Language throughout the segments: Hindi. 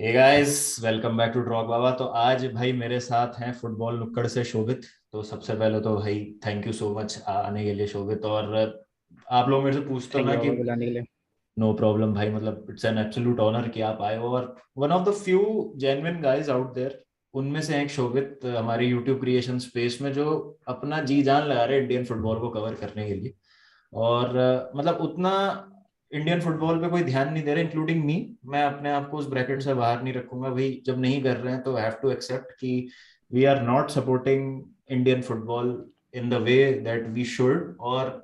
Hey guys, welcome back to ड्रॉग बाबा। तो आज भाई मेरे साथ हैं फुटबॉल नुक्कड़ से शोभित। तो सबसे पहले तो भाई थैंक यू सो मच आने के लिए शोभित। और आप लोग मेरे से पूछते हो थैंक ना यू कि बाबा बुलाने के लिए। नो प्रॉब्लम भाई, मतलब इट्स एन एब्सोल्यूट ऑनर कि आप आए हो। और one of the few genuine guys out there, उनमें से एक शोभित हमारे यूट्यूब क्रिएशन स्पेस में जो अपना जी जान लगा रहे इंडियन फुटबॉल को कवर करने के लिए। और मतलब उतना इंडियन फुटबॉल पे कोई ध्यान नहीं दे रहा, इंक्लूडिंग मी। मैं अपने आप को उस ब्रैकेट से बाहर नहीं रखूंगा भाई। जब नहीं कर रहे हैं तो हैव टू एक्सेप्ट कि we are not supporting Indian football in the way that we should. और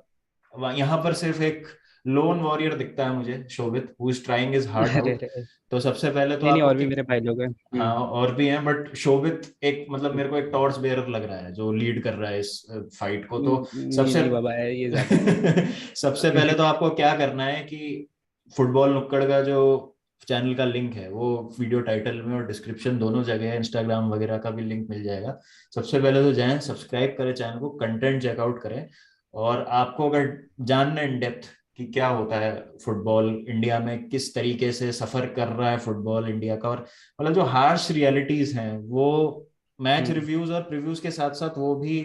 यहाँ पर सिर्फ एक लोन वॉरियर दिखता है मुझे, Shobhit, who is trying his heart अरे आउट। अरे। तो सबसे पहले तो नहीं नहीं, आपको और भी मेरे भाई लोग हैं। हाँ, और भी हैं, बट शोभित एक मतलब मेरे को एक टॉर्च बेयरर लग रहा है जो लीड कर रहा है इस फाइट को। तो नहीं सबसे नहीं बाबा, ये ज्यादा है। सबसे पहले तो आपको क्या करना है कि फुटबॉल नुक्कड़ का जो चैनल का लिंक है वो वीडियो टाइटल में और डिस्क्रिप्शन दोनों जगह है, इंस्टाग्राम वगैरह का भी लिंक मिल जाएगा। सबसे पहले तो जाएं, सब्सक्राइब करें चैनल को, कंटेंट चेकआउट करें। और आपको अगर जानना इन डेप्थ कि क्या होता है फुटबॉल इंडिया में, किस तरीके से सफर कर रहा है फुटबॉल इंडिया का, और मतलब जो हार्श रियलिटीज हैं वो मैच हम्म रिव्यूज और प्रीव्यूज के साथ साथ वो भी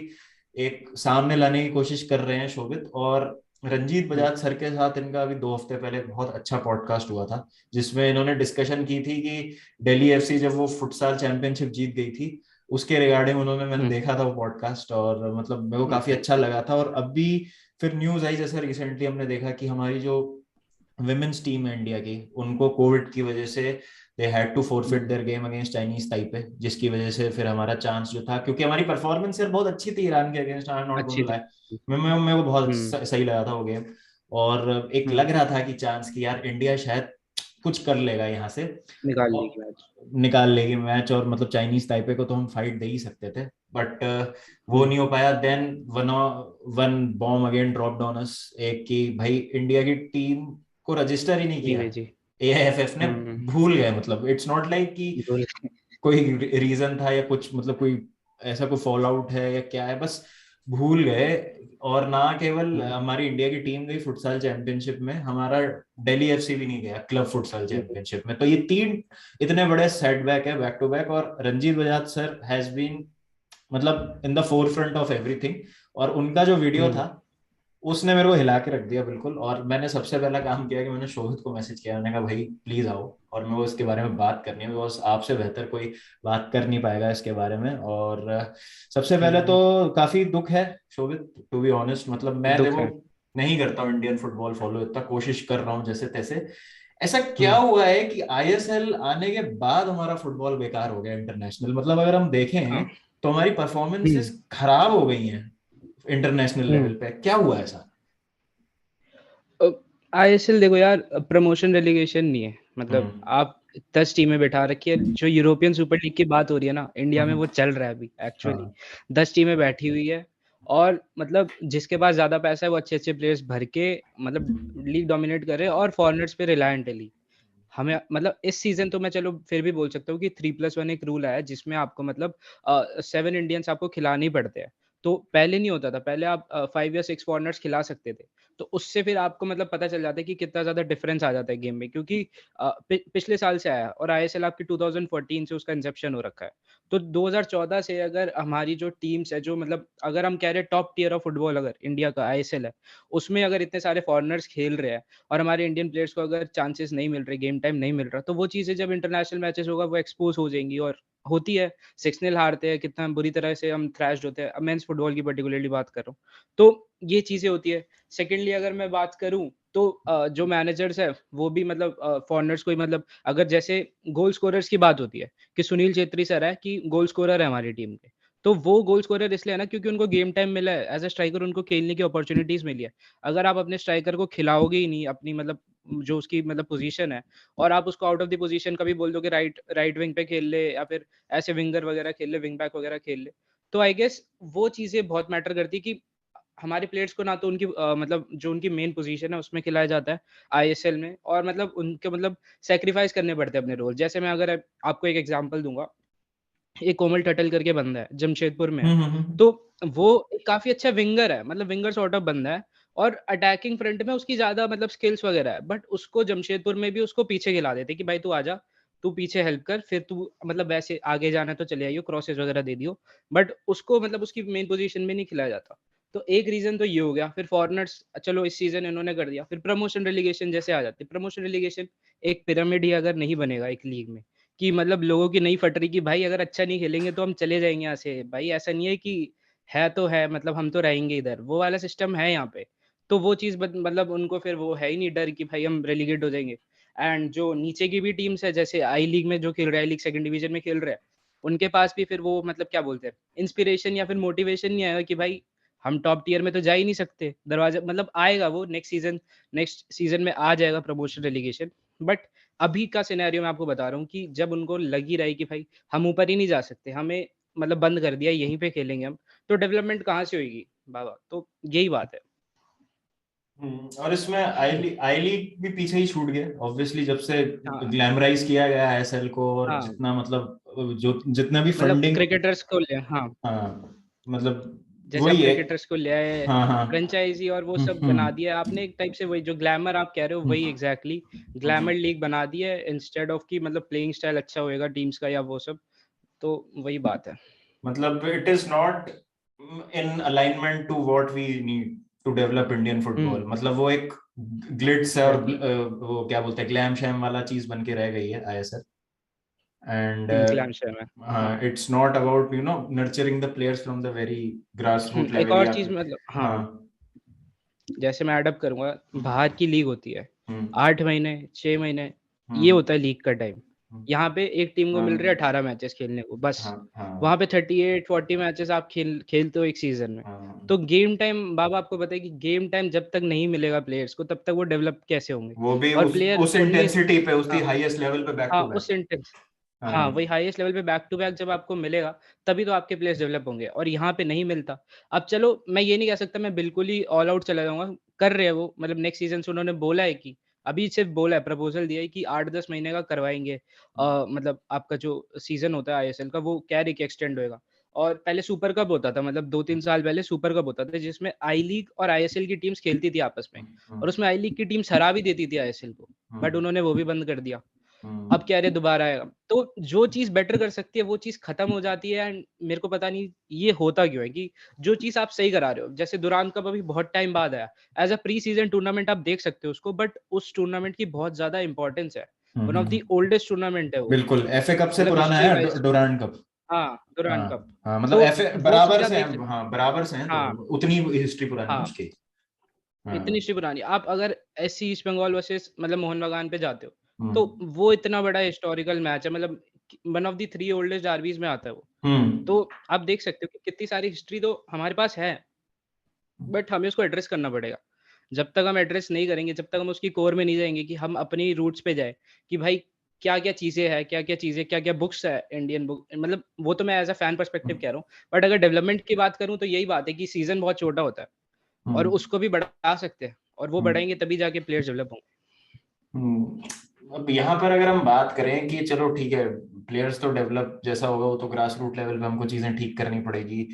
एक सामने लाने की कोशिश कर रहे हैं शोभित। और रंजीत हम्म बजाज सर के साथ इनका अभी 2 हफ्ते पहले एक बहुत अच्छा पॉडकास्ट हुआ था, जिसमें इन्होंने डिस्कशन की थी कि दिल्ली एफसी जब वो फुटसाल चैंपियनशिप जीत गई थी उसके रिगार्डिंग उन्होंने, मैंने हम्म देखा था वो पॉडकास्ट और मतलब मेरे को काफी हम्म अच्छा लगा था। और अब भी फिर न्यूज आई, जैसे रिसेंटली हमने देखा कि हमारी जो विमेन्स टीम है इंडिया की, उनको कोविड की वजह से they had to forfeit hmm, their game against Chinese Taipei, जिसकी वजह से फिर हमारा चांस जो था, क्योंकि हमारी परफॉर्मेंस यार बहुत अच्छी थी ईरान के अगेंस्ट, आई एम नॉट अच्छी गोना थी। लाई। मैं मेरे को बहुत हम्म सही लगा था वो गेम। और एक हम्म लग रहा था कि चांस की यार इंडिया शायद कुछ कर लेगा यहाँ से निकाल और लेगी मैच। निकाल लेगी मैच, और मतलब चाइनीज ताइपे को तो हम फाइट दे ही सकते थे। बट वो हम्म नहीं हो पाया। Then one one bomb again dropped on us, एक की भाई इंडिया की टीम को रजिस्टर ही नहीं किया जी। एआईएफएफ ने। हम्म भूल गए, मतलब इट्स नॉट लाइक कि बोल। कोई रीजन था या कुछ, मतलब कोई ऐसा कोई फॉल आउट है या क्या है, बस भूल गए। और ना केवल हम्म हमारी इंडिया की टीम गई फुटसाल चैंपियनशिप में, हमारा दिल्ली एफसी भी नहीं गया क्लब फुटसाल हम्म चैंपियनशिप में। तो ये तीन इतने बड़े सेटबैक है बैक टू बैक। और Ranjit Bajaj sir has been मतलब in the forefront of everything. और उनका जो वीडियो हम्म था उसने मेरे को हिला के रख दिया बिल्कुल। और मैंने सबसे पहला काम किया कि मैंने शोभित को मैसेज किया, मैंने कहा भाई प्लीज आओ और मेरे को इसके बारे में बात करनी है, बिकॉज आपसे बेहतर कोई बात कर नहीं पाएगा इसके बारे में। और सबसे पहले हम्म, तो काफी दुख है शोभित, टू बी ऑनेस्ट। मतलब मैं दुख देखो है। नहीं करता हूँ इंडियन फुटबॉल फॉलो, इतना कोशिश कर रहा हूँ जैसे तैसे। ऐसा क्या हम्म हुआ है कि आईएसएल आने के बाद हमारा फुटबॉल बेकार हो गया इंटरनेशनल? मतलब अगर हम देखें हाँ। तो हमारी हम्म परफॉर्मेंसेस खराब हो गई हैं इंटरनेशनल लेवल हम्म पे। क्या हुआ ऐसा? आईएसएल देखो यार, प्रमोशन रेलीगेशन नहीं है। मतलब हम्म आप 10 टीमें बैठा रखी है। जो यूरोपियन सुपर लीग की बात हो रही है ना, इंडिया में हम्म, वो चल रहा है अभी एक्चुअली। हाँ 10 टीमें बैठी हुई है। और मतलब जिसके पास ज्यादा पैसा है वो अच्छे अच्छे प्लेयर्स भर के मतलब लीग डोमिनेट करे, और फॉरेनर्स पे रिलायंट है लीग। हमें मतलब इस सीजन तो मैं चलो फिर भी बोल सकता हूँ कि 3+1 एक रूल आया है, जिसमें आपको मतलब 7 इंडियंस आपको खिलाने ही पड़ते हैं। तो पहले नहीं होता था, पहले आप 5 या 6 फॉरनर्स खिला सकते थे। तो उससे फिर आपको मतलब पता चल जाता है कि कितना ज्यादा डिफरेंस आ जाता है गेम में, क्योंकि पिछले साल से आया, और आईएसएल आपकी 2014 से उसका इंसेप्शन हो रखा है। तो 2014 से अगर हमारी जो टीम्स है, जो मतलब अगर हम कह रहे हैं टॉप टियर ऑफ फुटबॉल अगर इंडिया का आईएसएल है, उसमें अगर इतने सारे फॉरनर्स खेल रहे हैं और हमारे इंडियन प्लेयर्स को अगर चांसेस नहीं मिल रहे, गेम टाइम नहीं मिल रहा, तो वो चीज़ें जब इंटरनेशनल मैचेस होगा वो एक्सपोज हो जाएंगी। और होती है, 6-0 हारते हैं, कितना बुरी तरह से हम थ्रैश्ड होते हैं। अब मेंस फुटबॉल की पर्टिकुलरली बात कर रहा हूँ, तो ये चीज़ें होती है। सेकेंडली अगर मैं बात करूँ तो जो मैनेजर्स है वो भी मतलब फॉरनर्स को ही मतलब, अगर जैसे गोल स्कोरर्स की बात होती है कि सुनील छेत्री सर है कि गोल स्कोरर है हमारी टीम के, तो वो गोल स्कोरर इसलिए है ना क्योंकि उनको गेम टाइम मिला है, एज अ स्ट्राइकर उनको खेलने की अपॉर्चुनिटीज मिली है। अगर आप अपने स्ट्राइकर को खिलाओगे ही नहीं अपनी मतलब जो उसकी मतलब पोजीशन है, और आप उसको आउट ऑफ द पोजीशन कभी बोल दो कि राइट राइट विंग पे खेल ले, या फिर ऐसे विंगर वगैरह खेल ले, विंग बैक वगैरह खेल ले, तो आई गेस वो चीजें बहुत मैटर करती है कि हमारे प्लेयर्स को ना तो उनकी मतलब जो उनकी मेन पोजीशन है उसमें खिलाया जाता है आईएसएल में, और मतलब उनके मतलब सेक्रीफाइस करने पड़ते हैं अपने रोल। जैसे मैं अगर आपको एक एग्जांपल दूंगा, एक कोमल टटल करके बंदा है, जमशेदपुर में है। तो वो एक काफ़ी अच्छा विंगर है, मतलब विंगर सॉर्ट ऑफ बंदा है, और अटैकिंग फ्रंट में उसकी ज़्यादा मतलब स्किल्स वगैरह है, बट उसको जमशेदपुर में भी उसको पीछे खिला देते कि भाई तू आजा, तू पीछे हेल्प कर, फिर तू मतलब वैसे आगे जाना है तो चले आइयो, क्रॉसेस वगैरह दे दियो, बट उसको मतलब उसकी मेन पोजीशन में नहीं खिलाया जाता। तो एक रीजन तो ये हो गया। फिर फॉरेनर्स चलो इस सीजन इन्होंने कर दिया, फिर प्रमोशन रेलीगेशन जैसे आ जाती है। प्रमोशन रेलीगेशन एक पिरामिड ही अगर नहीं बनेगा एक लीग में, कि मतलब लोगों की नहीं फट रही कि भाई अगर अच्छा नहीं खेलेंगे तो हम चले जाएंगे यहाँ से, भाई ऐसा नहीं है कि है तो है, मतलब हम तो रहेंगे इधर, वो वाला सिस्टम है यहाँ पे। तो वो चीज़ मतलब उनको फिर वो है ही नहीं डर कि भाई हम रेलीगेट हो जाएंगे। एंड जो नीचे की भी टीम्स है, जैसे आई लीग में जो खेल रहा है, लीग सेकंड डिवीजन में खेल रहे हैं, उनके पास भी फिर वो मतलब क्या बोलते हैं, इंस्पिरेशन या फिर मोटिवेशन नहीं आएगा कि भाई हम टॉप टियर में तो जा ही नहीं सकते। दरवाजा मतलब आएगा वो नेक्स्ट सीजन में आ जाएगा प्रमोशन रेलीगेशन, बट अभी का सिनेरियो मैं आपको बता रहा हूँ कि जब उनको लग ही रहा है कि भाई हम ऊपर ही नहीं जा सकते, हमें मतलब बंद कर दिया, यहीं पे खेलेंगे हम, तो डेवलपमेंट कहाँ से होगी बाबा? तो यही बात है। और इसमें आई लीग भी पीछे ही छूट गया ऑब्वियसली, जब से हाँ, ग्लैमराइज किया गया आईएसएल को, और हाँ, जितना मतलब जो जितना भी मतलब फंडिंग। क्रिकेटर्स को ले, हाँ, हाँ, मतलब जैसे आप वही है। क्रिकेटर्स को ले आए, हाँ हाँ। फ्रेंचाइजी और वो सब बना हम्म। दिया आपने एक टाइप से, वही जो ग्लैमर आप कह रहे हो, वही एग्जैक्टली ग्लैमर लीग बना दी है, इंस्टेड ऑफ कि मतलब प्लेइंग स्टाइल अच्छा होएगा टीम्स का या वो सब। तो वही बात है। मतलब it is not in alignment to what we need to develop Indian football. Hmm, मतलब वो एक ग्लिट्स है, और एग्जैक्टली। वो क्या बोलते हैं, ग्लैम शैम वाला चीज बन के रह गई है आईएसएल। एंड ग्लैम शैम है। हाँ। It's not about nurturing the players from the very grass root एक लेवल और या चीज फिर। मतलब, हाँ। हाँ, जैसे मैं अडॉप्ट करूंगा, हम्म। बाहर की लीग होती है, हम्म। 8 महीने 6 महीने, ये हम्म। होता है लीग का टाइम। यहाँ पे एक टीम को मिल रहे हैं हाँ 18 मैचेस खेलने को बस। हाँ हाँ वहां पे 38-40 मैचेस आप खेलते हो एक सीजन में। हाँ। तो गेम टाइम बाबा आपको पता है कि गेम टाइम जब तक नहीं मिलेगा प्लेयर्स को, तब तक वो डेवलप कैसे होंगे? वो भी और प्लेयर उस 19, इंटेंसिटी पे, उसकी हाँ, हाईएस्ट लेवल पे, बैक हाँ, टू बैक। उस इंटेंस हाँ, वही हाँ। हाईएस्ट लेवल पे बैक टू बैक जब आपको मिलेगा, तभी तो आपके प्लेयर्स डेवलप होंगे, और यहाँ पे नहीं मिलता। अब चलो मैं ये नहीं कह सकता मैं बिल्कुल ही ऑल आउट चला जाऊँगा, कर रहे हैं वो, मतलब नेक्स्ट सीज़न से उन्होंने बोला है कि अभी सिर्फ बोला है, प्रपोज़ल दिया है कि 8-10 महीने का करवाएँगे। मतलब आपका जो सीज़न होता है आईएसएल का, वो कह रहे कि एक्सटेंड होएगा। और पहले सुपर कप होता था, मतलब 2-3 साल पहले सुपर कप होता था, जिसमें आई लीग और आईएसएल की टीम्स खेलती थी आपस में, और उसमें आई लीग की टीम्स हरा भी देती थी आईएसएल को, बट उन्होंने वो भी बंद कर दिया। अब कह रहे दोबारा आएगा। तो जो चीज़ बेटर कर सकती है वो चीज़ खत्म हो जाती है, एंड मेरे को पता नहीं ये होता क्यों है कि जो चीज़ आप सही करा रहे हो, जैसे दुरान कप अभी बहुत टाइम बाद आया, as a pre season tournament आप देख सकते हो उसको, बट उस टूर्नामेंट की बहुत ज़्यादा इम्पोर्टेंस है। One of the oldest tournament है वो, बिल्कुल एफए कप से मतलब पुराना हिस्ट्री है वाइज़। Durand cup. हाँ, दुरान हाँ कप। हाँ, मतलब तो एफए वो बराबर चीज़ आप से देख हैं, सकते हाँ बराबर से हैं, तो हाँ, उतनी हिस्ट्री पुरानी है हाँ, उसकी। इतनी हाँ। हिस्ट्री पुरानी। आप अगर एससी ईस्ट बंगाल वर्सेस मतलब मोहन बागान पे जाते हो, तो हम्म। वो इतना बड़ा हिस्टोरिकल मैच है, मतलब वन ऑफ द 3 ओल्डेस्ट डर्बीज़ में आता है वो। हम्म। तो आप देख सकते हो कि कितनी सारी हिस्ट्री तो हमारे पास है, बट हमें उसको एड्रेस करना पड़ेगा। जब तक हम एड्रेस नहीं करेंगे, जब तक हम उसकी कोर में नहीं जाएँगे कि हम अपनी रूट्स पे जाएँ, कि भाई क्या-क्या चीज़ें हैं, क्या-क्या चीज़ें, क्या-क्या बुक्स है इंडियन बुक, मतलब वो तो मैं एज़ अ फैन पर्सपेक्टिव कह रहा हूँ। बट अगर डेवलपमेंट की बात करूँ तो यही बात है कि सीज़न बहुत छोटा होता है, और हम्म। उसको भी बढ़ा सकते हैं, और वो हम्म। बढ़ाएँगे तभी जाके प्लेयर्स डेवलप होंगे। अब यहाँ पर अगर हम बात करें कि चलो ठीक है, प्लेयर्स तो डेवलप जैसा होगा वो तो ग्रास रूट लेवल पे हमको चीजें ठीक करनी पड़ेगी,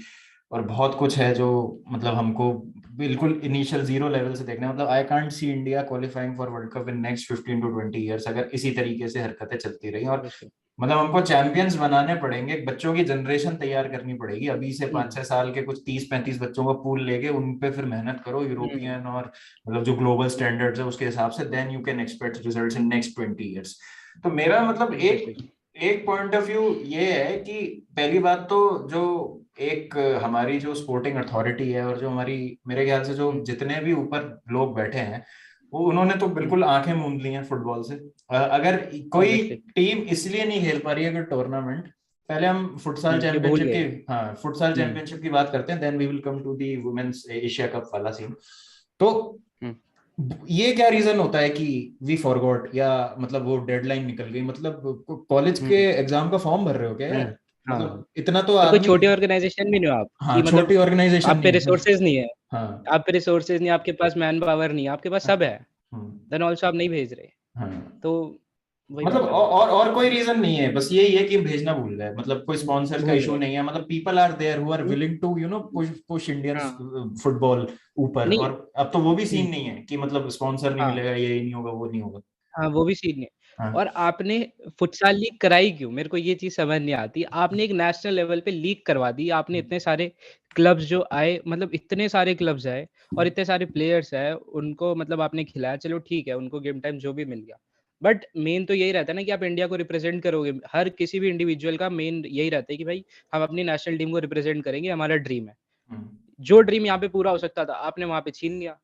और बहुत कुछ है जो मतलब हमको बिल्कुल इनिशियल जीरो लेवल से देखना है। मतलब I can't see India qualifying for world cup in next 15 to 20 years, अगर इसी तरीके से हरकतें चलती रही। और ऑब्वियसली। मतलब हमको चैंपियंस बनाने पड़ेंगे, बच्चों की जनरेशन तैयार करनी पड़ेगी अभी से, हुँ, 5-6 साल के कुछ 30-35 बच्चों का पूल लेके उन पे फिर मेहनत करो, हुँ, यूरोपियन और मतलब जो ग्लोबल स्टैंडर्ड्स है उसके हिसाब से, then you can expect results in next 20 years. तो मेरा मतलब एक एग्ज़ैक्टली। एक पॉइंट ऑफ व्यू ये है कि पहली बात तो जो एक हमारी जो स्पोर्टिंग अथॉरिटी है, और जो हमारी, मेरे ख्याल से जो हुँ, जितने भी ऊपर लोग बैठे हैं, वो उन्होंने तो हुँ, बिल्कुल आंखें मूंद ली हैं फुटबॉल से। अगर कोई ऑब्वियसली। टीम इसलिए नहीं खेल पा रही है कि टूर्नामेंट, पहले हम फुटसाल ये भूल चैंपियनशिप गए। की, हाँ फुटसाल हुँ, चैंपियनशिप की बात करते हैं, then we will come to the women's Asia cup वाला सीन। तो हुँ, ये क्या रीजन होता है कि वी फॉरगॉट, या मतलब वो डेडलाइन निकल गई, मतलब कॉलेज के हुँ, एग्जाम का फॉर्म भर रहे हो क्या हुँ, यार? हाँ। मतलब इतना तो और कोई आदमी। छोटी ऑर्गेनाइज़ेशन भी नहीं हो आप, हाँ, कि मतलब छोटी ऑर्गेनाइजेशन आप पे नहीं है। रिसोर्सेज़ नहीं है। हाँ आप पे रिसोर्सेज़ नहीं है, आपके पास मैन पावर नहीं है, आपके पास सब है, हम्म, देन ऑल्सो आप नहीं भेज रहे। हाँ, तो वही मतलब प्रॉब्लम होता है। और कोई रीजन नहीं है, बस यही है कि भेजना भूल गए, मतलब कोई स्पॉन्सर्स का भूल इशू गए। नहीं है, मतलब people are there who are hmm, willing to push push Indian हाँ, फुटबॉल ऊपर। नहीं। और अब तो वो भी हुँ, सीन नहीं है कि मतलब स्पॉन्सर नहीं हाँ। मिलेगा, ये नहीं होगा, वो नहीं होगा। हाँ, वो भी सीन है। हाँ। और आपने फुटसाल लीग कराई क्यों? मेरे को ये चीज़ समझ नहीं आती। आपने एक नेशनल लेवल पे लीग करवा दी, आपने इतने सारे क्लब्स जो आए, मतलब इतने सारे क्लब्स आए और इतने सारे प्लेयर्स आए, उनको मतलब आपने खिलाया, चलो ठीक है, उनको गेम टाइम जो भी मिल गया। बट मेन तो यही रहता है ना कि आप इंडिया को रिप्रेज़ेंट करोगे। हर किसी भी इंडिविजुअल का मेन यही रहता है कि भाई हम अपनी नेशनल टीम को रिप्रेज़ेंट करेंगे, हमारा ड्रीम है। हम्म, जो ड्रीम यहाँ पे पूरा हो सकता था, आपने वहाँ पे छीन लिया।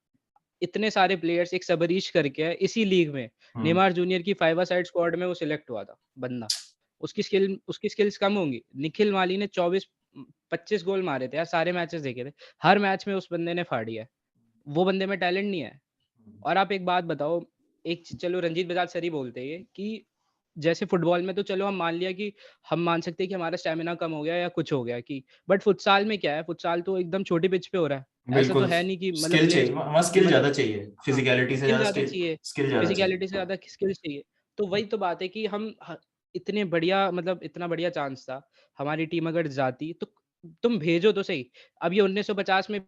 इतने सारे प्लेयर्स, एक सबरीश करके है इसी लीग में, हम्म, नेमार जूनियर की 5 अ साइड स्क्वाड में वो सिलेक्ट हुआ था बंदा। उसकी स्किल्स कम होंगी। निखिल माली ने 25 गोल मारे थे यार, सारे मैचेस देखे थे। हर मैच में उस बंदे ने फाड़ी है। वो बंदे में टैलेंट नहीं है। और आप एक बात बताओ, चलो रंजीत बजाज सर ही बोलते हैं ये कि जैसे फुटबॉल में तो चलो हम मान लिया कि हम मान सकते हैं कि हमारा स्टैमिना कम हो गया या कुछ हो गया कि, बट फुटसाल में क्या है, फुटसाल तो एकदम छोटी पिच पे हो रहा है। ऐसा तो बिल्कुल। है नहीं कि मतलब स्किल चाहिए प्लेयर्स वहाँ, स्किल मतलब ज्यादा चाहिए, हाँ, फिजिकलिटी से स्किल ज्यादा ज़्यादा स्किल, चाहिए, स्किल ज्यादा चाहिए। फिज़िकैलिटी से ज़्यादा स्किल्स चाहिए। तो वही तो बात है कि हम इतने बढ़िया, मतलब इतना बढ़िया चांस था, हमारी टीम अगर जाती तो तुम भेजो तो सही। अब ये 1950 में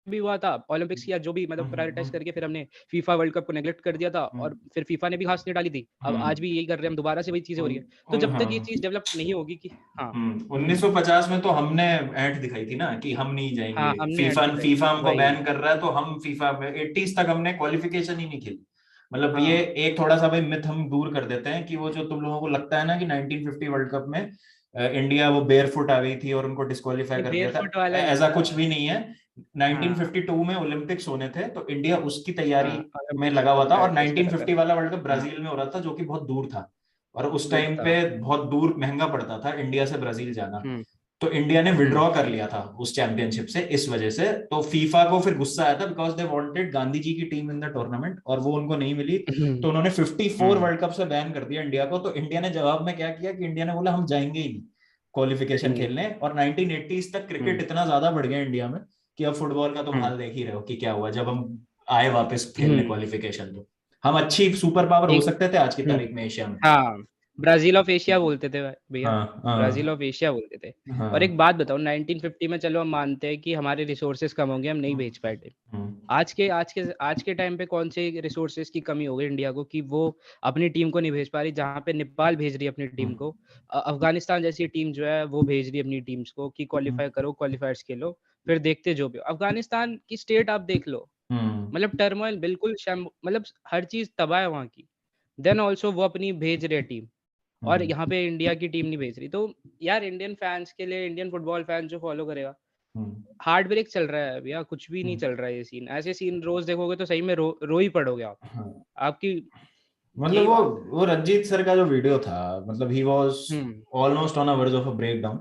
भी हुआ था, ओलंपिक्स या जो भी मतलब प्रायोरिटाइज़ करके फिर हमने फीफा वर्ल्ड कप को नेग्लेक्ट कर दिया था और हम्म, फिर फीफा ने भी घास नहीं डाली थी। अब आज भी यही कर रहे हैं हम, दोबारा से वही चीज़ें हो रही है। तो जब तक ये हाँ। चीज़ डेवलप नहीं होगी कि हाँ, हुँ, 1950 में तो हमने ऐंठ दिखाई थी ना कि हम नहीं जाएंगे, हाँ, हमने ऐड फीफा दिखाई फीफा थी, हमको वही। बैन कर रहा है तो हम फीफा में 80s तक हमने क्वालिफिकेशन ही नहीं खेली। मतलब ये हाँ, एक थोड़ा सा भाई मिथ हम दूर कर देते हैं कि वो जो तुम लोगों को लगता है ना कि 1950 वर्ल्ड कप में इंडिया वो बेयरफुट आ गई थी और उनको डिस्क्वालीफाई ये कर दिया था। बेयरफुट वाला नहीं ऐसा था। कुछ भी नहीं है। हाँ, 1952 में ओलंपिक्स होने थे तो इंडिया उसकी तैयारी हाँ, में ओलंपिक्स लगा हुआ को था, और प्रायोरिटाइज़ कर रखा 1950 वाला वर्ल्ड कप था। हाँ, ब्राजील में हो रहा था जो कि बहुत दूर था, और उस दूर टाइम था। पे बहुत दूर महंगा पड़ता था इंडिया से ब्राजील जाना। हुँ, तो इंडिया ने हुँ, विड्रॉ कर लिया था उस चैंपियनशिप से, इस वजह से तो फीफा को फिर गुस्सा आया था because they wanted Gandhi ji की टीम इन द टूर्नामेंट और वो उनको नहीं मिली। हुँ, तो उन्होंने 54 हुँ, वर्ल्ड कप से बैन कर दिया इंडिया को। तो इंडिया ने जवाब में क्या किया कि इंडिया ने बोला हम जाएंगे ही नहीं क्वालिफिकेशन हुँ, खेलने। और 1980s तक हुँ, क्रिकेट इतना ज्यादा बढ़ गया इंडिया में कि अब फुटबॉल का तुम हुँ, हाल देख ही रहे हो कि क्या हुआ जब हम आए वापस खेलने हुँ, क्वालिफिकेशन। तो हम अच्छी सुपर पावर हो एक सकते थे आज की हुँ। तारीख में एशिया में। हाँ, ब्राज़ील ऑफ एशिया बोलते थे भैया, हाँ ब्राज़ील हाँ ऑफ एशिया बोलते थे। और एक हाँ। बात बताओ, 1950 में चलो हम मानते हैं कि हमारे रिसोर्सेज़ कम हो गए, हम नहीं भेज पाए टीम। हम्म, आज के टाइम पे कौन से रिसोर्सेज़ की कमी हो गई इंडिया को कि वो अपनी टीम को नहीं भेज पा रही, जहाँ पे नेपाल भेज रही है अपनी टीम हम्म, को। अफ़गानिस्तान जैसी टीम जो है वो भेज रही है अपनी टीम्स को कि हम्म, क्वालीफाई करो, क्वालीफायर्स खेलो, फिर देखते जो भी हो। अफ़गानिस्तान की स्टेट आप देख लो, हम्म, मतलब टर्मोइल बिल्कुल मतलब हर चीज़ तबाह है वहाँ की। देन ऑल्सो वो अपनी भेज रहे हैं टीम। और हम्म, यहाँ पे इंडिया की टीम नहीं भेज रही। तो यार इंडियन फैन्स के लिए, इंडियन फुटबॉल फैन जो फॉलो करेगा, हम्म, हार्ट ब्रेक चल रहा है भैया, कुछ भी नहीं हम्म, चल रहा है ये सीन। ऐसे सीन रोज़ देखोगे तो सही में रो ही पड़ोगे आप। हाँ। आपकी मतलब यही वो बात है। वो रंजीत सर का जो वीडियो था, मतलब he was hmm, almost on a verge of a breakdown.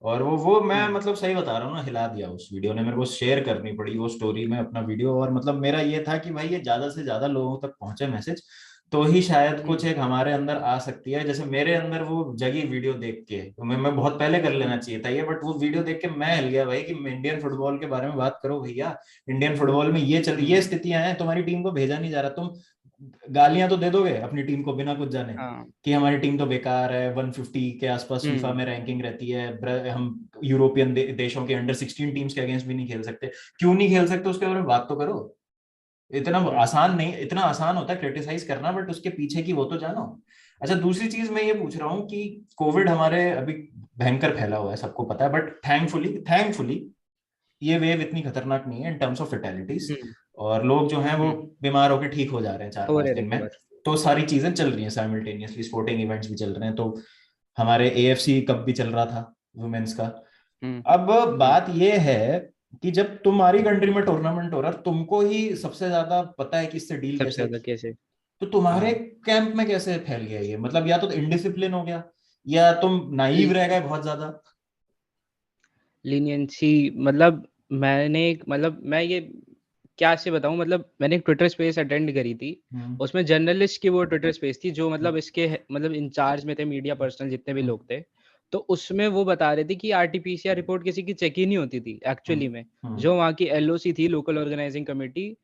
और वो मैं हुँ, मतलब सही बता रहा हूँ ना, हिला दिया उस वीडियो ने। मेरे को शेयर करनी पड़ी वो स्टोरी में अपना वीडियो, और मतलब मेरा ये था कि भाई ये ज्यादा से ज्यादा लोगों तक पहुंचे मैसेज, तो ही शायद कुछ हुँ, एक हमारे अंदर आ सकती है। जैसे मेरे अंदर वो जगी वीडियो देख के, तो मैं बहुत पहले कर लेना हुँ, चाहिए था ये, बट वो वीडियो देख के मैं हिल गया भाई कि इंडियन फुटबॉल के बारे में बात करो भैया। इंडियन फुटबॉल में ये हुँ, स्थितियां हैं, तुम्हारी टीम को भेजा नहीं जा रहा। तुम गालियां तो दे दोगे अपनी टीम को बिना कुछ जाने हाँ, कि हमारी टीम तो बेकार है, 150 के आसपास फीफा हुँ, में रैंकिंग रहती है, हम यूरोपियन देशों के अंडर 16 टीम्स के अगेंस्ट भी नहीं खेल सकते। क्यों नहीं खेल सकते उसके बारे में बात तो करो। इतना हुँ, आसान नहीं, इतना आसान होता है क्रिटिसाइज करना, बट उसके पीछे की वो तो जानो। अच्छा, दूसरी चीज मैं ये पूछ रहा हूँ कि कोविड हमारे अभी भयंकर फैला हुआ है, सबको पता है, बट थैंकफुली थैंकफुली ये वेव इतनी खतरनाक नहीं है इन टर्म्स ऑफ फेटेलिटीज। हुँ, और लोग जो हैं वो हुँ, बीमार होकर ठीक हो जा रहे हैं चार हो पांच रहे दिन में। रिकवर। तो सारी चीजें चल रही हैं साइमल्टेनियसली, स्पोर्टिंग इवेंट्स भी चल रहे हैं। तो हमारे एएफसी कप भी चल रहा था वुमेन्स का। हुँ, अब हुँ, बात ये है कि जब तुम्हारी कंट्री में टूर्नामेंट हो रहा है, तुमको ही सबसे ज्यादा पता है कि इससे डील सबसे कैसे ज़्यादा की। कैसे? तो तुम्हारे हाँ, कैंप में कैसे फैल गया ये? मतलब या तो इनडिसिप्लिन हो गया, या तुम नाइव ली रह गए बहुत ज्यादा। लीनियंसी मतलब मैंने एक मतलब मैं ये क्या से बताऊँ, मतलब मैंने एक ट्विटर स्पेस अटेंड करी थी। हम्म, उसमें जर्नलिस्ट की वो ट्विटर स्पेस थी जो मतलब इसके मतलब इंचार्ज में थे, मीडिया पर्सनल जितने भी हम्म, लोग थे। तो उसमें वो बता रहे थे कि आरटी-पीसीआर रिपोर्ट किसी की चेक ही नहीं होती थी हम्म, एक्चुअली में। हम्म, जो वहाँ की एलओसी थी, लोकल ऑर्गेनाइजिंग कमिटी,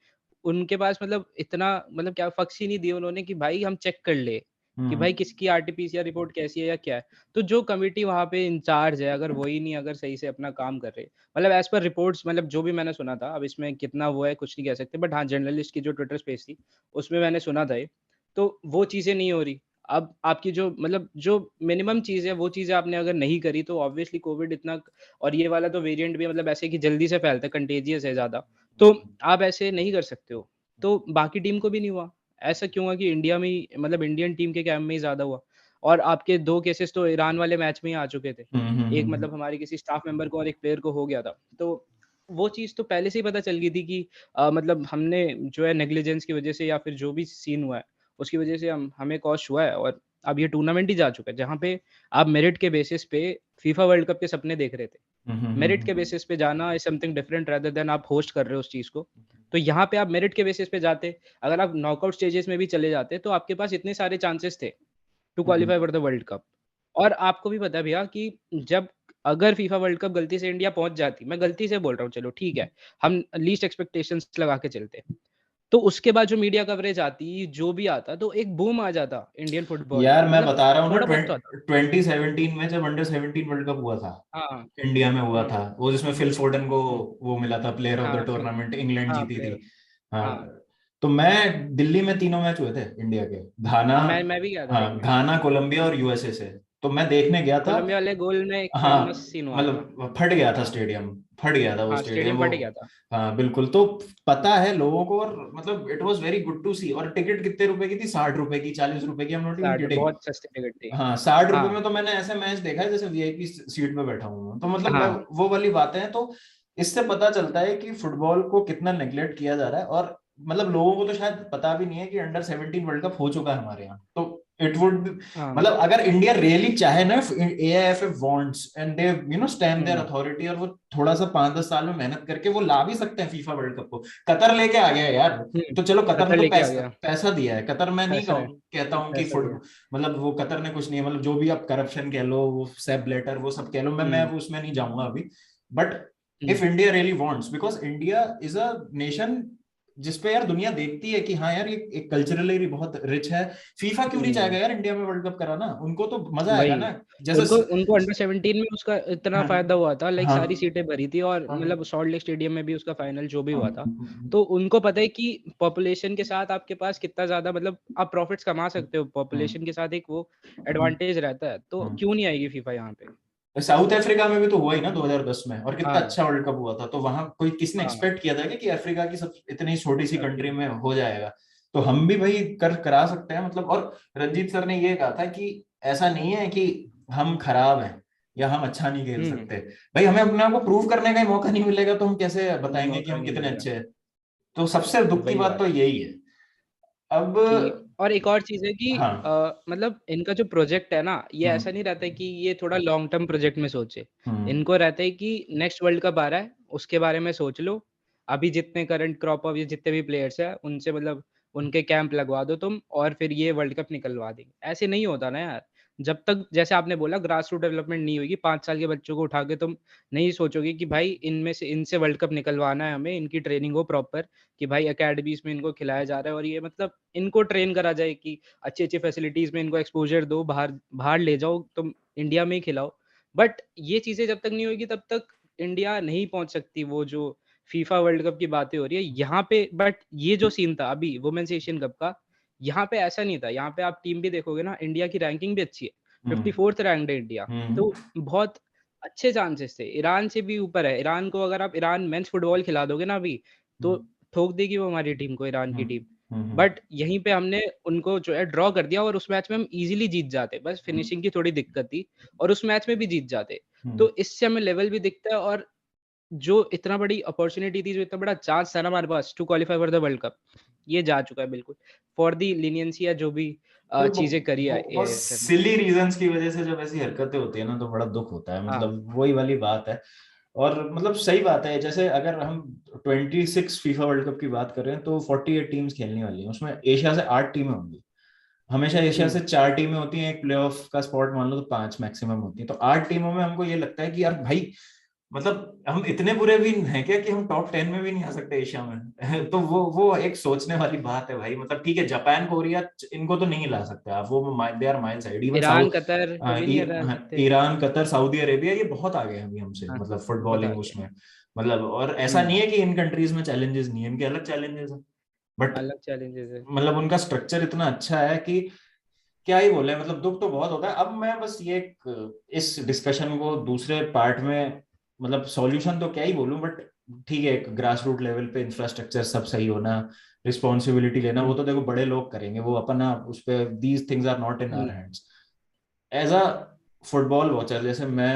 उनके पास मतलब इतना मतलब क्या फक्स ही नहीं दिए उन्होंने कि भाई हम चेक कर ले। कि भाई किसकी आरटीपीसीआर रिपोर्ट कैसी है या क्या है। तो जो कमिटी वहाँ पे इंचार्ज है, अगर वही नहीं अगर सही से अपना काम कर रहे, मतलब एज पर रिपोर्ट्स, मतलब जो भी मैंने सुना था, अब इसमें कितना वो है कुछ नहीं कह सकते, बट हाँ जर्नलिस्ट की जो ट्विटर स्पेस थी उसमें मैंने सुना था ये, तो वो चीज़ें नहीं हो रही। अब आपकी जो मतलब जो मिनिमम चीज़ है वो चीज़ें आपने अगर नहीं करी तो ऑब्वियसली कोविड इतना, और ये वाला तो वेरिएंट भी मतलब ऐसे कि जल्दी से फैलता है, कंटेजियस है ज़्यादा, तो आप ऐसे नहीं कर सकते हो। तो बाकी टीम को भी नहीं हुआ। ऐसा क्यों हुआ कि इंडिया में ही, मतलब इंडियन टीम के कैंप में ही ज़्यादा हुआ? और आपके 2 केसेस तो ईरान वाले मैच में ही आ चुके थे। एक मतलब हमारे किसी स्टाफ मेंबर को और एक प्लेयर को हो गया था। तो वो चीज़ तो पहले से ही पता चल गई थी कि मतलब हमने जो है नेग्लिजेंस की वज़ह से या फिर जो भी सीन हुआ है, उसकी वज़ह से हमें कॉस्ट हुआ है, और अब ये टूर्नामेंट ही जा चुका है, जहाँ पे आप मेरिट के बेसिस पे फीफा वर्ल्ड कप के सपने देख रहे थे। मेरिट के बेसिस पे जाना is something different rather than आप होस्ट कर रहे हो उस चीज़ को। तो यहाँ पे आप मेरिट के बेसिस पे जाते, अगर आप नॉकआउट स्टेजेस में भी चले जाते, तो आपके पास इतने सारे चांसेस थे to qualify for the world cup. और आपको भी पता है भैया कि जब अगर फीफा वर्ल्ड कप गलती से इंडिया पहुँच जाती, मैं गलती से बोल रहा हूँ, चलो ठीक है, हम लीस्ट एक्सपेक्टेशंस लगा के चलते। तो उसके बाद जो मीडिया कवरेज आती, जो भी आता, तो एक बूम आ जाता इंडियन फुटबॉल यार पे, मैं मतलब बता रहा हूँ ना, थोड़ा बहुत तो आता। 2017 में जब अंडर 17 वर्ल्ड कप हुआ था, हाँ। इंडिया में हुआ था, हुँ, वो जिसमें फिल फोर्डन को हुँ। वो मिला था प्लेयर ऑफ द हाँ, फिर टूर्नामेंट, इंग्लैंड हाँ, जीती थी। प्लेयर। हाँ, हाँ, तो मैं दिल्ली में तीनों मैच हुए थे इंडिया के, घाना, हाँ, मैं भी गया था हाँ देखने। घाना, कोलंबिया और यूएसए से। तो मैं देखने गया था। कोलंबिया वाले गोल में एक फेमस हाँ, सीन हुआ था। मतलब फट गया था हाँ, स्टेडियम, फट गया था वो हाँ, स्टेडियम स्टेडियम वो। फट गया था। हाँ बिल्कुल, तो पता है लोगों को, और मतलब it was very good to see. और टिकट कितने रुपए की थी? 60 रुपए की, 40 रुपए की, आई एम नॉट इवन 60 किडिंग। बहुत सस्ती टिकट थी। हाँ, 60 रुपए हाँ, में तो मैंने ऐसे मैच देखा है जैसे वीआईपी सीट पे बैठा हूँ मैं। तो मतलब मैं, हाँ, वो वाली बातें हैं। तो इससे पता चलता है कि फुटबॉल को कितना नेग्लेक्ट किया जा रहा है। और मतलब लोगों को तो शायद पता भी नहीं है कि अंडर 17 वर्ल्ड कप हो चुका है हमारे यहाँ। तो इट वुड, हाँ। मतलब अगर इंडिया रियली चाहे ना, AIFF wants and they stamp their hmm, authority, और वो थोड़ा सा 5-10 साल में मेहनत करके वो ला भी सकते हैं फीफा वर्ल्ड कप को। कतर लेके आ गया है यार। हुँ। तो चलो, कतर कतर ने तो लेके आ पैसा गया, पैसा दिया है। कतर, मैं नहीं पैसा है, कहता हूँ कि पैसा फुट दिया। मतलब वो कतर ने कुछ नहीं, मतलब जो भी आप करप्शन कह लो, वो सेप ब्लेटर, वो सब कह लो, मैं हुँ, उसमें नहीं जाऊंगा अभी। But hmm, if India really wants, because India is a nation जिसपे यार दुनिया देखती है कि हाँ यार, ये एक कल्चरली बहुत रिच है। फीफा क्यों नहीं चाहेगा हुँ। यार इंडिया में वर्ल्ड कप कराना? उनको तो मजा आएगा वही, ना। जैसे उनको उनको अंडर 17 में उसका इतना हाँ, फ़ायदा हुआ था, लाइक हाँ, सारी सीटें भरी थी, और हाँ, मतलब सॉल्ट लेक स्टेडियम में भी उसका फाइनल जो भी हाँ, हुआ था। तो उनको पता है कि पॉपुलेशन के साथ आपके पास कितना ज़्यादा, मतलब आप प्रॉफ़िट्स कमा सकते हो, पॉपुलेशन के साथ एक वो एडवांटेज रहता है, तो हाँ। क्यों नहीं आएगी फीफा यहाँ पे? साउथ अफ्रीका में भी तो हुआ ही ना 2010 में, और कितना हाँ, अच्छा वर्ल्ड कप हुआ था। तो वहां कोई किसने हाँ, एक्सपेक्ट किया था कि अफ्रीका की सब इतनी छोटी सी कंट्री अफ्रीका। में हो जाएगा? तो हम भी भाई करा सकते हैं मतलब। और रंजीत सर ने ये कहा था कि ऐसा नहीं है कि हम खराब हैं या हम अच्छा नहीं खेल हुँ, सकते। भाई, हमें अपने आप को प्रूव करने का ही मौका नहीं मिलेगा तो हम कैसे हमें बताएंगे कि मौका हम नहीं कितने मिलेगा। अच्छे हैं? तो सबसे दुख की वही बात बात तो है। यही है। अब कि और एक और चीज़ है कि हाँ। मतलब इनका जो प्रोजेक्ट है ना, ये ऐसा हम्म, नहीं रहता है कि ये थोड़ा लॉन्ग टर्म प्रोजेक्ट में सोचे। हम्म, इनको रहता है कि नेक्स्ट वर्ल्ड कप आ रहा है, उसके बारे में सोच लो। अभी जितने करंट क्रॉप ऑफ, ये जितने भी प्लेयर्स हैं, उनसे मतलब उनके कैंप लगवा दो तुम, और फिर ये वर्ल्ड कप निकलवा देंगे। ऐसे नहीं होता ना यार। जब तक, जैसे आपने बोला, ग्रास रूट डेवलपमेंट नहीं होगी, 5 साल के बच्चों को उठा के तुम नहीं सोचोगे कि भाई इनमें से इनसे वर्ल्ड कप निकलवाना है हमें, इनकी ट्रेनिंग हो प्रॉपर, कि भाई अकेडमीज़ में इनको खिलाया जा रहा है, और ये मतलब इनको ट्रेन करा जाए कि अच्छी-अच्छी फैसिलिटीज़ में इनको एक्सपोज़र दो, बाहर बाहर ले जाओ, तुम इंडिया में ही खिलाओ। बट ये चीज़ें जब तक नहीं होगी तब तक इंडिया नहीं पहुँच सकती वो जो फीफा वर्ल्ड कप की बातें हो रही है। यहाँ पे बट ये जो सीन था अभी वुमेन्स एशियन कप का, यहाँ पे ऐसा नहीं था। यहाँ पे आप टीम भी देखोगे ना, इंडिया की रैंकिंग भी अच्छी है। हम्म, 54th रैंक्ड है इंडिया। हम्म, तो बहुत अच्छे चांसेस थे। ईरान से भी ऊपर है। ईरान को अगर आप ईरान मेंस फुटबॉल खिला दोगे ना अभी, तो ठोक देगी वो हमारी टीम को, ईरान की हम्म, टीम। हम्म, बट यहीं पे हमने उनको जो है ड्रॉ कर दिया, और उस मैच में हम ईज़िली जीत जाते। बस हम्म, फिनिशिंग की थोड़ी दिक्कत थी, और उस मैच में भी जीत जाते। हम्म, तो इससे हमें लेवल भी दिखता है, और जो इतना बड़ी अपॉर्च्युनिटी थी, जो इतना बड़ा चांस था ना हमारे पास to qualify for the world cup, ये जा चुका है बिल्कुल। फॉर द लीनियंसी या जो भी भाई चीज़ें करी है बहुत एएफए ने। सिली रीजंस की वजह से जब ऐसी हरकतें होती है ना, तो बड़ा दुख होता है। हाँ, मतलब वही वाली बात है। और मतलब सही बात है, जैसे अगर हम 26 फीफा वर्ल्ड कप की बात करें तो 48 टीम्स खेलने वाली हैं, उसमें एशिया से 8 टीमें होंगी। हमेशा एशिया हुँ, से 4 टीमें होती हैं, एक प्लेऑफ का स्पॉट मान लो तो 5 मैक्सिमम होती है। तो 8 टीमों में हमको ये लगता है कि यार भाई, मतलब हम इतने बुरे भी हैं क्या कि हम टॉप 10 में भी नहीं आ सकते एशिया में? तो वो एक सोचने वाली बात है भाई। मतलब ठीक है, जापान कोरिया इनको तो नहीं ला सकते आप, वो they are mile side. Even Iran Qatar को भी नहीं हरा सकते। ईरान, कतर, सऊदी अरेबिया, ये बहुत आगे हैं अभी हमसे, हाँ, मतलब बहुत फुटबॉलिंग आगे है। उसमें। मतलब और ऐसा हम्म, नहीं है कि इन कंट्रीज में चैलेंजेस नहीं है, इनके अलग चैलेंजेस है, बट अलग चैलेंजेस है। मतलब उनका स्ट्रक्चर इतना अच्छा है कि क्या ही बोले। मतलब दुख तो बहुत होता है। अब मैं बस ये इस डिस्कशन को दूसरे पार्ट में, मतलब सॉल्यूशन तो क्या ही बोलूं, बट ठीक है, एक ग्रास रूट लेवल पे इंफ्रास्ट्रक्चर सब सही होना, रिस्पॉन्सिबिलिटी लेना, वो हम्म, तो देखो बड़े लोग करेंगे, वो अपना उस पे, these things are not in our hmm, hands. As a football watcher, जैसे मैं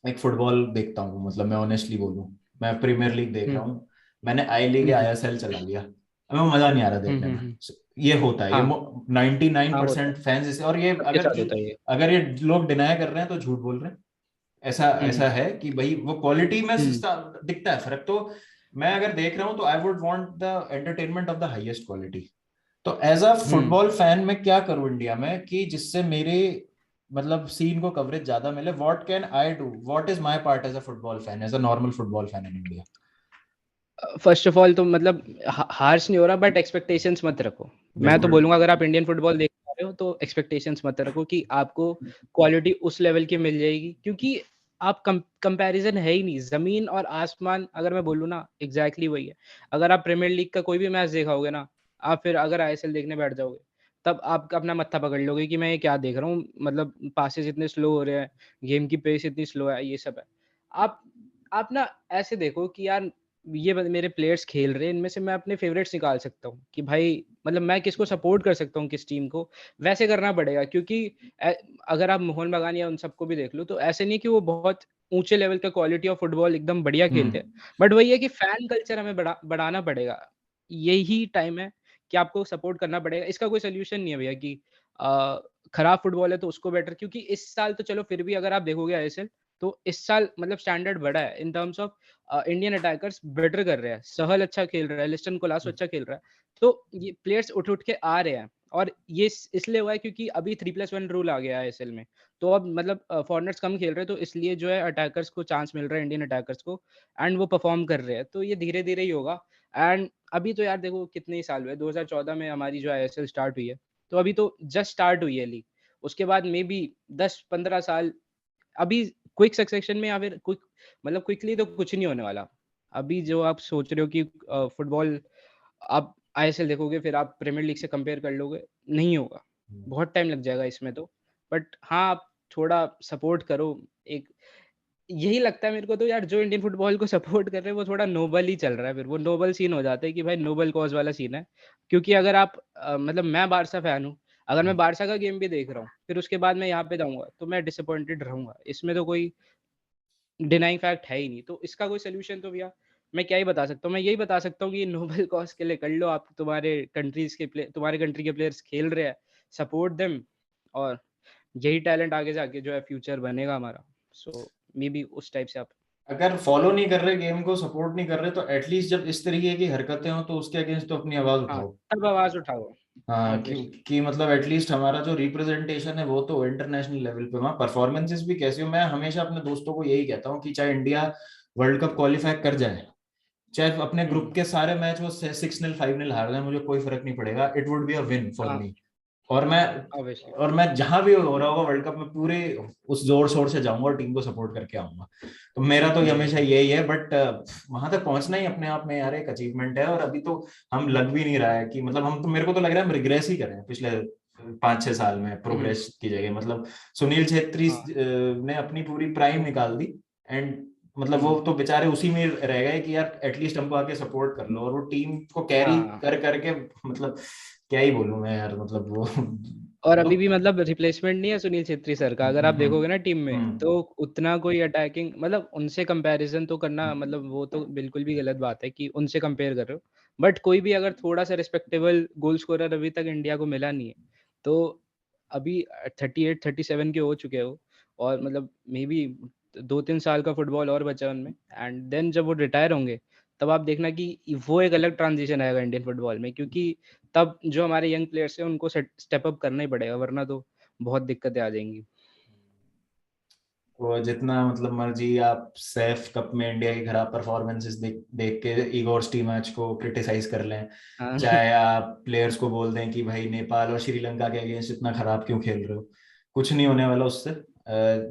एक फुटबॉल देखता हूँ, मतलब मैं ऑनेस्टली बोलूँ, मैं प्रीमियर लीग देख रहा हम्म, हूँ, मैंने आई लीग या हम्म, ISL चला लिया, हमें मजा नहीं आ रहा देखने में। हम्म। ये होता है, ये हाँ, 99% होता है, फैंस इसे, और ये सबके साथ होता है ये। अगर ये लोग डिनाई कर रहे हैं तो झूठ बोल रहे हैं। ऐसा हम्म, ऐसा है कि भाई वो क्वालिटी में हम्म, दिखता है फर्क। तो मैं अगर देख रहा हूँ तो I would want the entertainment of the highest quality. तो as a hmm. Football fan मैं क्या करूं इंडिया में कि जिससे मेरे मतलब सीन को कवरेज ज्यादा मिले? What can I do? What is my part as a football fan, as a normal football fan in India? First of all तो मतलब हार्श नहीं हो रहा, बट एक्सपेक्टेशंस मत रखो। मैं तो बिल्कुल। बोलूंगा अगर आप इंडियन फुटबॉल देख रहे हो तो एक्सपेक्टेशंस मत रखो कि आपको क्वालिटी उस लेवल की मिल जाएगी, क्योंकि आप कंपैरिजन है ही नहीं। जमीन और आसमान अगर मैं बोलूँ ना, एग्जैक्टली वही है। अगर आप प्रीमियर लीग का कोई भी मैच देखा होगे ना, आप फिर अगर ISL देखने बैठ जाओगे, तब आप अपना मत्था पकड़ लोगे कि मैं ये क्या देख रहा हूँ। मतलब पासेस इतने स्लो हो रहे हैं, गेम की पेस इतनी स्लो है, ये सब है। आप आप ना ऐसे देखो कि यार ये मेरे प्लेयर्स खेल रहे हैं, इनमें से मैं अपने फेवरेट्स निकाल सकता हूँ कि भाई मतलब मैं किसको सपोर्ट कर सकता हूँ, किस टीम को। वैसे करना पड़ेगा, क्योंकि ए, अगर आप मोहन बगान या उन सबको भी देख लो तो ऐसे नहीं कि वो बहुत ऊंचे लेवल का क्वालिटी ऑफ फुटबॉल एकदम बढ़िया खेलते हैं। हम्म। बट वही है कि फैन कल्चर हमें बढ़ाना पड़ेगा। यही टाइम है कि आपको सपोर्ट करना पड़ेगा। इसका कोई सोल्यूशन नहीं है भैया कि अ, खराब फुटबॉल है तो उसको बेटर, क्योंकि इस साल तो चलो फिर भी अगर आप देखोगे ISL, तो इस साल मतलब स्टैंडर्ड बढ़ा है in terms of Indian attackers better कर रहे हैं। सहल अच्छा खेल रहा है, लिस्टन कोलासो अच्छा खेल रहा है। तो ये प्लेयर्स उठ उठ के आ रहे हैं, और ये इसलिए हुआ है क्योंकि अभी 3+1 रूल आ गया है ISL में। तो अब मतलब फॉरनर्स कम खेल रहे हैं, तो इसलिए जो है अटैकर्स को चांस मिल रहा है, इंडियन अटैकर्स को, एंड वो परफॉर्म कर रहे हैं। तो ये धीरे धीरे ही होगा। एंड अभी तो यार देखो कितने ही साल हुए, 2014 में हमारी जो ISL स्टार्ट हुई है, तो अभी तो जस्ट स्टार्ट हुई है लीग। उसके बाद मे बी 10-15 साल अभी क्विक सक्सेशन में, या फिर क्विक मतलब क्विकली तो कुछ नहीं होने वाला। अभी जो आप सोच रहे हो कि फुटबॉल आप ISL देखोगे फिर आप प्रीमियर लीग से कंपेयर कर लोगे, नहीं होगा। बहुत टाइम लग जाएगा इसमें तो। बट हाँ, आप थोड़ा सपोर्ट करो। एक यही लगता है मेरे को तो यार, जो इंडियन फुटबॉल को सपोर्ट कर रहे हैं वो थोड़ा नोबल ही चल रहा है। फिर वो नोबल सीन हो जाता है कि भाई नोबल कॉज वाला सीन है। क्योंकि अगर आप मतलब मैं बारसा फैन हूँ, अगर मैं बारसा का गेम भी देख रहा हूँ फिर उसके बाद मैं यहाँ पे जाऊंगा तो मैं डिसअपॉइंटेड रहूंगा। इसमें तो कोई डिनाइंग फैक्ट है ही नहीं। तो इसका कोई सोल्यूशन तो भैया मैं क्या ही बता सकता हूँ। मैं यही बता सकता हूँ कि नोबल कॉज के लिए कर लो आप। तुम्हारे कंट्री के प्लेयर्स खेल रहे हैं, सपोर्ट देम। और यही टैलेंट आगे जाके जो है फ्यूचर बनेगा हमारा। सो मे बी उस टाइप से आप। अगर फॉलो नहीं कर रहे गेम को, सपोर्ट नहीं कर रहे, तो एटलीस्ट जब इस तरीके की हरकतें हो तो उसके अगेंस्ट तो अपनी आवाज हाँ, उठाओ। तब आवाज़ उठाओ। हाँ, ऑब्वियसली। कि मतलब एटलीस्ट हमारा जो रिप्रेजेंटेशन है वो तो इंटरनेशनल लेवल पे, वहाँ परफॉर्मेंसेस भी कैसी हो। मैं हमेशा अपने दोस्तों को यही कहता हूँ कि चाहे इंडिया वर्ल्ड कप क्वालिफाई कर जाए, चाहे अपने ग्रुप हुँ, के सारे मैच वो 6-0 5-0 हार जाए, मुझे कोई फर्क नहीं पड़ेगा, it would be a win for हाँ, मी। और मैं ऑब्वियसली। और मैं जहां भी हो रहा होगा वर्ल्ड कप में, पूरे उस जोर शोर से जाऊंगा और टीम को सपोर्ट करके आऊंगा। तो मेरा तो ये हमेशा हुँ, यही है, बट वहां तक पहुंचना ही अपने आप में यार एक अचीवमेंट है। और अभी तो हम लग भी नहीं रहा है कि मतलब हम तो, मेरे को तो लग रहा है हम रिग्रेस ही करें पिछले 5-6 साल में हुँ, प्रोग्रेस की जगह। मतलब सुनील छेत्री हाँ, ने अपनी पूरी प्राइम निकाल दी, एंड मतलब वो हुँ, तो बेचारे उसी में रह गए कि यार एटलीस्ट हमको आके सपोर्ट कर लो, और वो टीम को कैरी हाँ। कर करके, मतलब क्या ही बोलूं मैं यार, मतलब वो और अभी भी दुख। मतलब रिप्लेसमेंट नहीं है सुनील छेत्री सर का, अगर आप देखोगे ना टीम में, तो हम्म। उतना कोई अटैकिंग मतलब उनसे कंपैरिज़न तो करना मतलब वो तो बिल्कुल भी गलत बात है कि उनसे कंपेयर कर रहे हो। बट कोई भी अगर थोड़ा-सा रिस्पेक्टेबल गोल स्कोरर अभी तक इंडिया को मिला नहीं है, तो अभी 38-37 के हो चुके हो, और मतलब मे बी 2-3 साल का फुटबॉल और बचा है उनमें, एंड देन जब वो रिटायर होंगे, तब आप देखना कि वो एक अलग ट्रांज़िशन आएगा इंडियन फुटबॉल में, क्योंकि तब जो हमारे यंग प्लेयर्स हैं उनको स्टेप अप करना ही पड़ेगा, वरना तो बहुत दिक्कतें आ जाएँगी। वो जितना मतलब मर्जी आप सैफ कप में इंडिया की खराब परफॉर्मेंसेस देख के इगोर स्टीमैच को क्रिटिसाइज कर लें, हाँ। चाहे आप प्लेयर्स को बोल दें कि भाई नेपाल और श्रीलंका के अगेंस्ट इतना खराब क्यों खेल रहे हो, कुछ नहीं होने वाला उससे।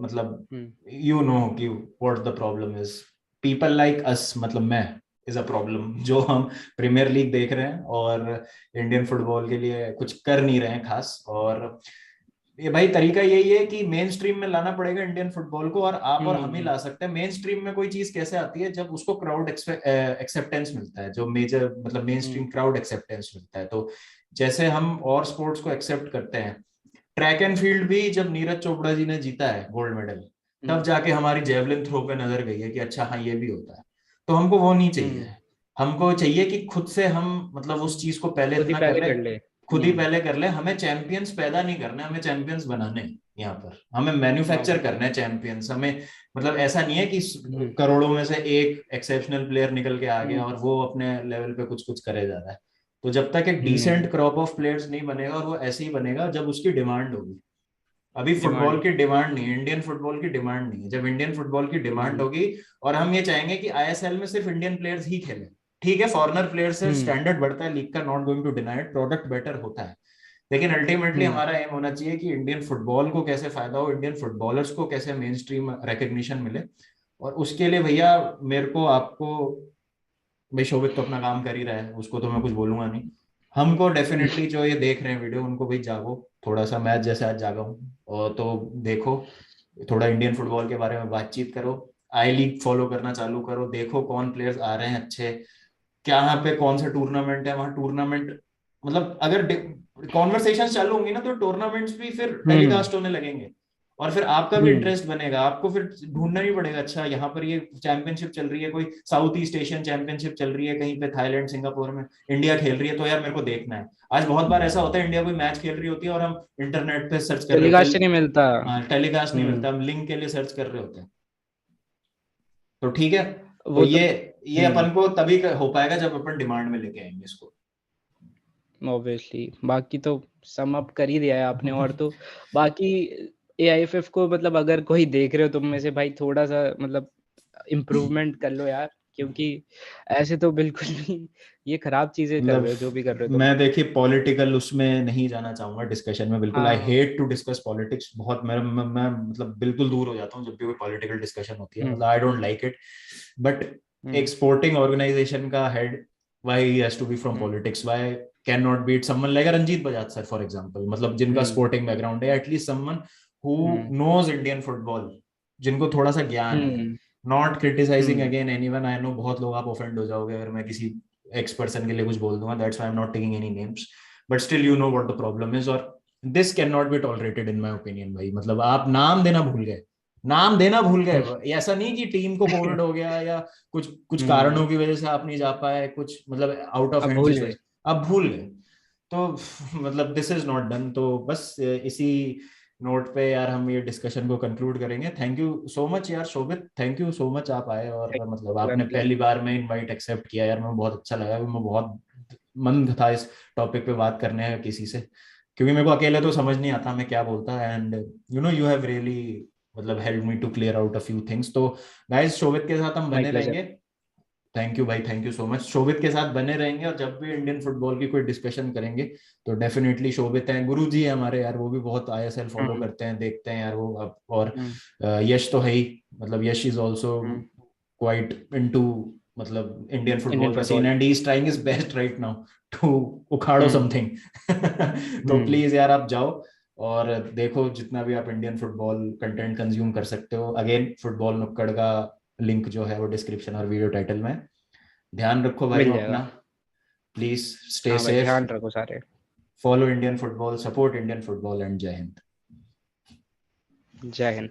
मतलब हम्म, यू नो कि what the problem is, people like us, मतलब मैं, इज अ प्रॉब्लम, जो हम प्रीमियर लीग देख रहे हैं और इंडियन फुटबॉल के लिए कुछ कर नहीं रहे हैं खास। और ये भाई तरीका यही है कि मेन स्ट्रीम में लाना पड़ेगा इंडियन फुटबॉल को, और आप और हम ही हम्म, ला सकते हैं। मेन स्ट्रीम में कोई चीज कैसे आती है, जब उसको क्राउड एक्सेप्टेंस मिलता है, जो मेजर मतलब मेन स्ट्रीम हम्म, क्राउड एक्सेप्टेंस मिलता है। तो जैसे हम और स्पोर्ट्स को एक्सेप्ट करते हैं, ट्रैक एंड फील्ड भी जब नीरज चोपड़ा जी ने जीता है गोल्ड मेडल, तब हम्म, जाके हमारी जेवलिन थ्रो पे नजर गई है कि अच्छा हाँ ये भी होता है। तो हमको वो नहीं चाहिए, हम्म, हमको चाहिए कि खुद से हम मतलब उस चीज को पहले खुद ही इतना कर पहले ले, कर ले। खुद ही पहले कर ले। हमें चैंपियंस पैदा नहीं करना, हमें चैंपियंस बनाने हैं यहाँ पर, हमें मैन्युफैक्चर ऑब्वियसली। करना है चैंपियंस। हमें मतलब ऐसा नहीं है कि हम्म, करोड़ों में से एक एक्सेप्शनल प्लेयर निकल के आ गया हम्म, और वो अपने लेवल पे कुछ कुछ करे जा रहा है। तो जब तक एक हम्म, डिसेंट क्रॉप ऑफ प्लेयर्स नहीं बनेगा, और वो ऐसे ही बनेगा जब उसकी डिमांड होगी। अभी फुटबॉल डिमांड। की डिमांड नहीं है, इंडियन फुटबॉल की डिमांड नहीं है। जब इंडियन फुटबॉल की डिमांड हम्म, होगी और हम ये चाहेंगे कि आईएसएल में सिर्फ इंडियन प्लेयर्स ही खेलें, ठीक है फॉरेनर प्लेयर से हम्म, स्टैंडर्ड बढ़ता है लीग का, not going to deny it, product better होता है, लेकिन अल्टीमेटली हम्म, हमारा एम होना चाहिए कि इंडियन फुटबॉल को कैसे फायदा हो, इंडियन फुटबॉलर्स को कैसे मेन स्ट्रीम रिकग्निशन मिले। और उसके लिए भैया मेरे को आपको, भाई शोभित तो अपना काम कर ही रहा है, उसको तो मैं कुछ बोलूंगा नहीं। हमको डेफिनेटली जो ये देख रहे हैं वीडियो, उनको भाई जागो, थोड़ा सा मैच जैसे आज जागा हूँ, और तो देखो, थोड़ा इंडियन फुटबॉल के बारे में बातचीत करो, आई लीग फॉलो करना चालू करो, देखो कौन प्लेयर्स आ रहे हैं अच्छे, क्या यहाँ पे कौन सा टूर्नामेंट है, वहां टूर्नामेंट मतलब अगर कॉन्वर्सेशन चालू होंगी ना, तो टूर्नामेंट्स भी फिर हम्म, टेलीकास्ट होने लगेंगे, और फिर आपका भी हम्म, इंटरेस्ट बनेगा, आपको फिर ढूंढना नहीं पड़ेगा अच्छा यहाँ पर ये चैंपियनशिप चल रही है, कोई साउथ ईस्ट एशियन चैंपियनशिप चल रही है कहीं पे थाईलैंड सिंगापुर में, इंडिया खेल रही है, तो यार मेरे को देखना है। आज बहुत बार ऐसा होता है इंडिया कोई मैच खेल रही होती है और हम इंटरनेट पे सर्च कर रहे होते टेलीकास्ट हैं, नहीं मिलता। हाँ टेलीकास्ट नहीं हम्म, मिलता, हम लिंक के लिए सर्च कर रहे होते हैं। तो ठीक है, तो वो तो। ये हम्म, अपन को तभी हो पाएगा जब अपन डिमांड में लेके आएंगे इसको। ऑब्वियसली। बाकी तो सम अप कर ही दिया है आपने। और तो बाकी एआईएफएफ को मतलब अगर कोई देख रहे हो तुम में से भाई, थोड़ा सा मतलब इम्प्रूवमेंट कर लो यार, क्योंकि ऐसे तो बिल्कुल भी ये खराब चीजें कर मतलब रहे हो जो भी कर रहे हो तुम। मैं देखिए पॉलिटिकल उसमें नहीं जाना चाहूंगा डिस्कशन में, बिल्कुल आई हाँ। हेट टू डिस्कस पॉलिटिक्स, बहुत मैं मतलब बिल्कुल दूर हो जाता हूँ जब भी कोई पॉलिटिकल डिस्कशन होती है, मतलब hmm, I don't like it. But एक हम्म, स्पोर्टिंग ऑर्गेनाइजेशन का head, why he has to be from hmm, politics, why can not be it someone like Ranjit Bajaj sir for example, मतलब जिनका हम्म, स्पोर्टिंग बैकग्राउंड है, at least someone who hmm, knows Indian football, जिनको थोड़ा सा ज्ञान है। Hmm, not criticising hmm, again anyone, I know बहुत लोग आप ऑफेंड हो जाओगे अगर मैं किसी एक्स पर्सन के लिए कुछ बोल दूंगा, that's why I am not taking any names, but still you know what the problem is, और this can not be tolerated in my opinion. भाई मतलब आप नाम देना भूल गए, नाम देना भूल गए, ऐसा नहीं कि टीम को कोविड हो गया या कुछ कुछ हम्म, कारणों की वजह से आप नहीं जा पाए, कुछ मतलब आउट ऑफ अब हैंड भूल गए। सिचुएशन, आप भूल गए। तो मतलब दिस इज नॉट डन, तो बस इसी नोट पे यार हम ये डिस्कशन को कंक्लूड करेंगे। थैंक यू सो मच यार शोभित, थैंक यू सो मच, आप आए और मतलब आपने पहली बार में इनवाइट एक्सेप्ट किया यार, मैं बहुत अच्छा लगा, मैं बहुत मन था इस टॉपिक पे बात करने का किसी से, क्योंकि मेरे को अकेले तो समझ नहीं आता मैं क्या बोलता, and you know you have really मतलब help me to clear out a few things. तो गाइस शोभित के साथ हम माय बने प्लेजर। रहेंगे। थैंक यू भाई, thank you so much, Shobhit के साथ बने रहेंगे, और जब भी इंडियन फुटबॉल की कोई डिस्कशन करेंगे तो डेफिनेटली शोभित हैं, गुरु जी है हमारे यार, वो भी बहुत आईएसएल फॉलो हम्म, करते हैं, देखते हैं यार वो और हम्म, यश तो है ही, मतलब Yash is also hmm, quite into मतलब इंडियन इंडियन फुटबॉल का scene, football. And he is trying his best right now to उखाड़ो हम्म, समथिंग। तो हम्म, प्लीज यार आप जाओ और देखो जितना भी आप इंडियन फुटबॉल कंटेंट कंज्यूम कर सकते हो, अगेन फुटबॉल नुक्कड़ का लिंक जो है वो डिस्क्रिप्शन और वीडियो टाइटल में। ध्यान रखो मिल भाइयों अपना, जाएगा। प्लीज स्टे हाँ भाई, सेफ, ध्यान रखो सारे। Follow Indian football, support Indian football, and जय हिंद। जय हिंद।